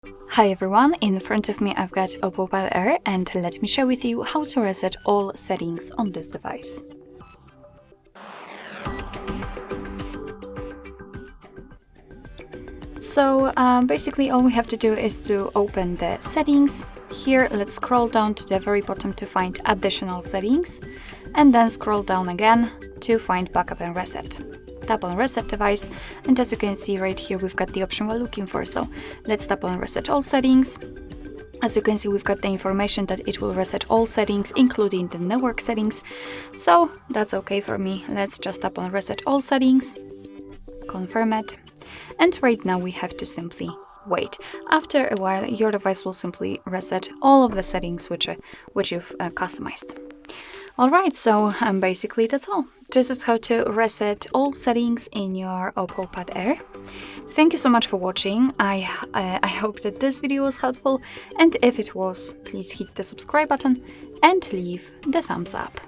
Hi everyone, in front of me I've got OPPO Pad Air and let me share with you how to reset all settings on this device. So basically all we have to do is to open the settings. Here let's scroll down to the very bottom to find additional settings and then scroll down again to find backup and reset. Tap on reset device and as you can see right here we've got the option we're looking for, so let's tap on reset all settings. As you can see we've got the information that it will reset all settings including the network settings, so that's okay for me. Let's just tap on reset all settings, confirm it, and right now we have to simply wait. After a while your device will simply reset all of the settings which you've customized. Alright, so basically that's all. This is how to reset all settings in your OPPO Pad Air. Thank you so much for watching. I hope that this video was helpful, and if it was, please hit the subscribe button and leave the thumbs up.